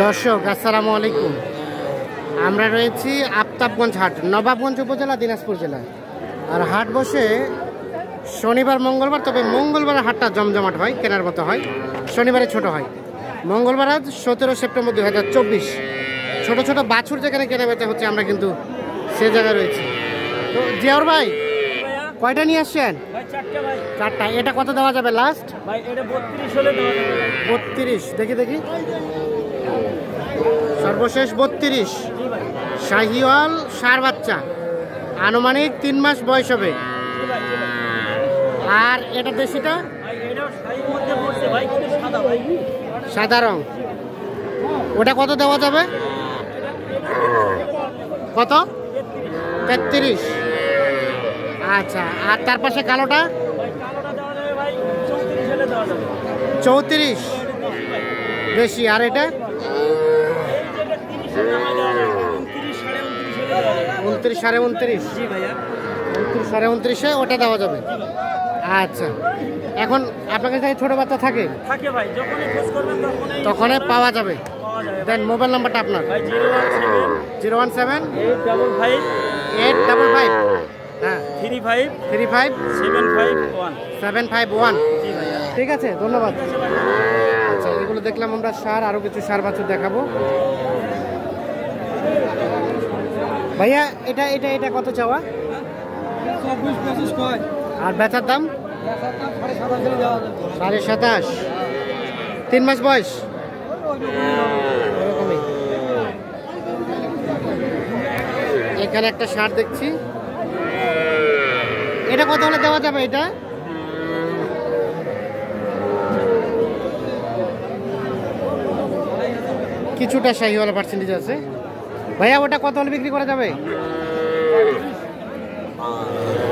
দর্শক আসসালামু আলাইকুম। আমরা রয়েছি আফতাবগঞ্জ হাট, নবাবগঞ্জ উপজেলা, দিনাজপুর জেলা। আর হাট বসে শনিবার মঙ্গলবার, তবে মঙ্গলবার হাটটা জমজমাট হয়, কেনার মতো হয়। শনিবারে ছোট হয়। মঙ্গলবার আজ 17 সেপ্টেম্বর 2024। ছোট ছোট বাছুর যেখানে কেনা বেচা হচ্ছে, আমরা কিন্তু সে জায়গায় রয়েছি। তো জিয়াউর ভাই, কয়টা নিয়ে আসছেন? চারটা। এটা কত দেওয়া যাবে লাস্ট? 32। দেখি দেখি, সর্বশেষ 32। শাহিওয়াল ষাঁড় বাচ্চা, আনুমানিক 3 মাস বয়স হবে। আর এটা দেশিটা সাদা রং, ওটা কত দেওয়া যাবে? কত? 33। আচ্ছা, আর তার পাশে কালোটা 34 বেশি। আর এটা 29, 29.5। 29, 29.5-এ ওটা দেওয়া যাবে। আচ্ছা, এখন আপনার কাছে ছোট বাচ্চা থাকে? ভাই, তখনই পাওয়া যাবে। দেন মোবাইল নাম্বারটা আপনার? 017 855 হ্যাঁ 35 751 751। ঠিক আছে, ধন্যবাদ। আচ্ছা, এগুলো দেখলাম আমরা ষাঁড়, আরো কিছু ষাঁড় বাছুর দেখাবো। ভাইয়া, এটা এটা এটা কত চাওয়া? 24-25 আর বেচার দাম? 27.5। 3 মাস বয়স এরকমই। এখানে একটা ষাঁড় দেখছি, এটা কত হলে দেওয়া যাবে? এটা কিছুটা শাহিওয়ালা পার্সেন্টেজ আছে। ভাইয়া, ওটা কত হলে বিক্রি করা যাবে?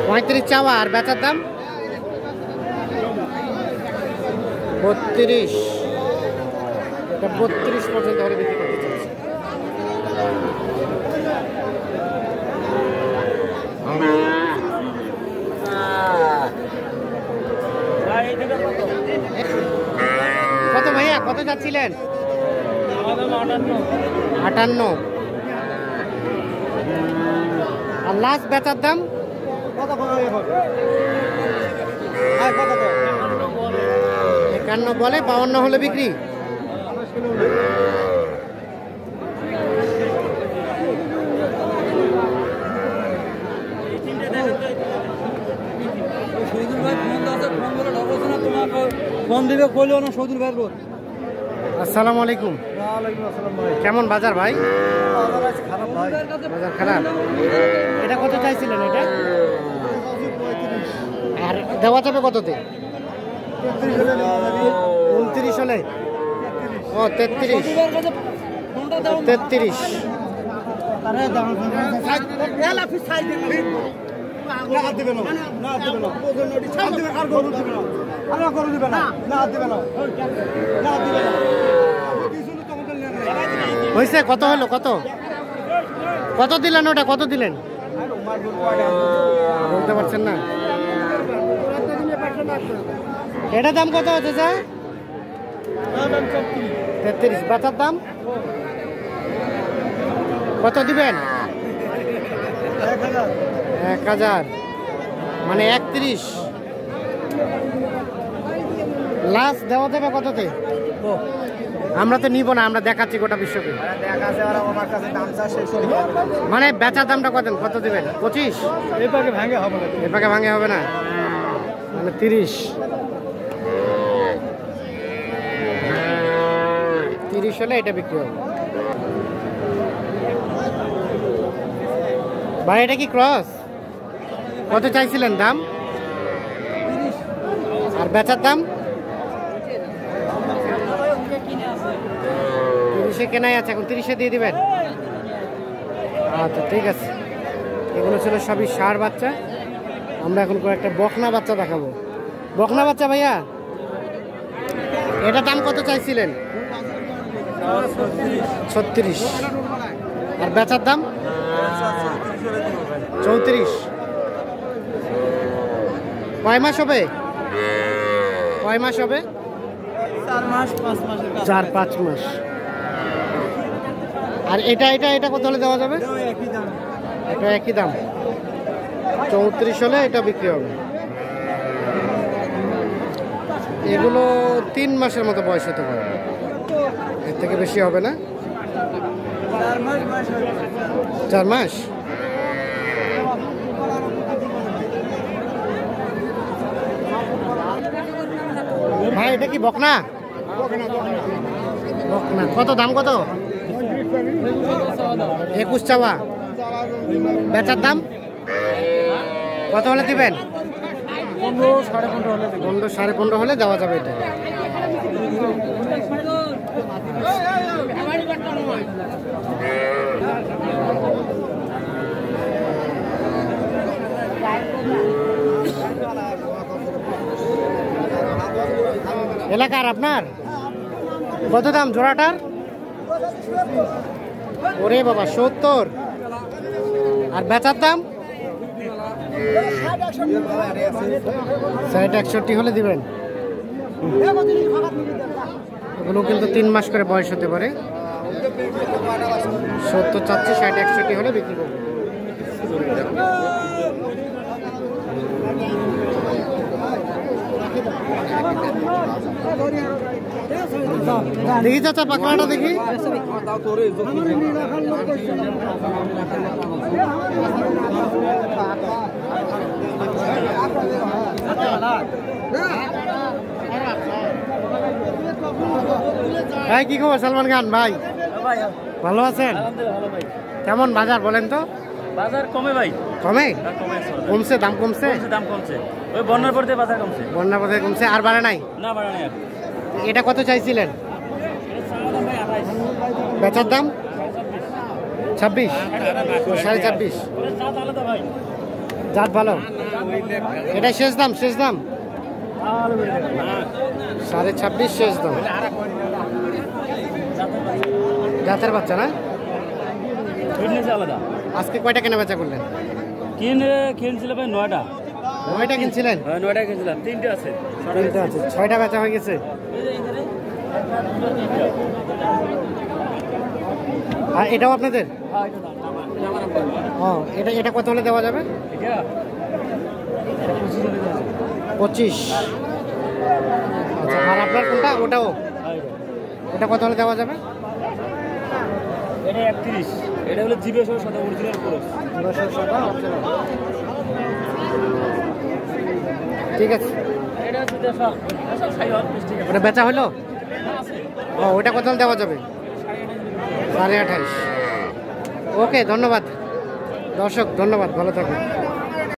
35 চাওয়া। আর বেচার দাম 32। এটা 32 পর্যন্ত হলে বিক্রি করতে চাইছে। কত ভাইয়া, কত যাচ্ছিলেন? 58। আর লাস্ট বেচার দাম? 51 বলে, 52 হলে বিক্রি। ফোন দিবে কইলো না সৌদুল ভাই। আসসালামু আলাইকুম। কেমন বাজার ভাই? খারাপ ভাই, বাজার খারাপ। এটা কত চাইছিলেন? এটা আর দেওয়া যাবে কততে? 29 হলে। ও 33। 33। হয়েছে? কত হলো? কত কত দিলেন? ওটা কত দিলেন বলতে পারছেন না? এটা দাম কত হচ্ছে স্যার? 33। বাচ্চার দাম কত দিবেন? 1000, মানে 31। লাস্ট দেওয়া যাবে কততে? আমরা তো নিব না, আমরা দেখাচ্ছি গোটা বিশ্বকে। মানে বেচার দামটা কত দিবেন? 25। এপাকে ভাঙে হবে না, এপাকে ভাঙে হবে না, মানে 30। 30 হলে এটা বিক্রি হবে। ভাই, এটা কি ক্রস? কত চাইছিলেন দাম? আর বেচার দাম? 30-এ কেনাই আছে, এখন 30-এ দিয়ে দিবেন। আচ্ছা, ঠিক আছে। এগুলো ছিল সবই ষাঁড় বাচ্চা। আমরা এখন কয়েকটা বকনা বাচ্চা দেখাবো। বকনা বাচ্চা ভাইয়া, এটা দাম কত চাইছিলেন? 36। আর বেচার দাম 34। কয় মাস হবে? 4-5 মাস। আর এটা এটা এটা কত হলে দেওয়া যাবে? এটা একই দাম, 34 হলে এটা বিক্রি হবে। এগুলো 3 মাসের মতো বয়স হতে পারে, এর থেকে বেশি হবে না। 4 মাস। ভাই এটা কি বকনা? বকনা। কত দাম কত? 21 চাওয়া। বেচার দাম কত হলে দিবেন? 15 সাড়ে 15 হলে দেওয়া যাবে এটা। এলাকার আপনার কত দাম জোড়াটার? ওরে বাবা 70। আর বেচার দাম 60-61 হলে দিবেন। এগুলো কিন্তু 3 মাস করে বয়স হতে পারে। 70 চাচ্ছি, 60-61 হলে বিক্রি করবো। দেখি চাচা পাকড়াটা দেখি। ভাই কি খবর সালমান খান ভাই? ভালো আছেন? কেমন বাজার বলেন তো? বাজার কমে ভাই। কমে? কমছে? দাম কমছে? দাম কমছে, ওই বন্যার পর দিয়ে বাজার কমছে। বন্যার পর দিয়ে কমছে, আর বাড়ে নাই? না বাড়ে নাই। এটা কত চাইছিলেন? বেচার দাম 26, 26.5। জাত ভালো? এটা শেষ দাম? শেষ দাম 26.5 শেষ দাম। জাতের বাচ্চা না? আজকে কয়টা কেনা বেচা করলেন? কিনছিল ভাই 9টা। 9টা কিনছিলেন? 9টা কিনছিলাম, 3টে আছে। 3টা আছে, 6টা বেচা হয়ে গেছে। আর এটাও আপনাদের? হ্যাঁ, এটা এটা কত হলে দেওয়া যাবে? 25। আচ্ছা, আর আপনার কোনটা? ওটাও? ওটা কত হলে দেওয়া যাবে? এটা 31। এটা হলো জিবে সহ সাদা অরিজিনাল ক্রস। ঠিক আছে। এটা হচ্ছে দেশাল সাইওয়াল। ওটা বেচা হলো? ও, ওটা কত হলে দেওয়া যাবে? 28.5। ওকে, ধন্যবাদ দর্শক, ধন্যবাদ, ভালো থাকুন।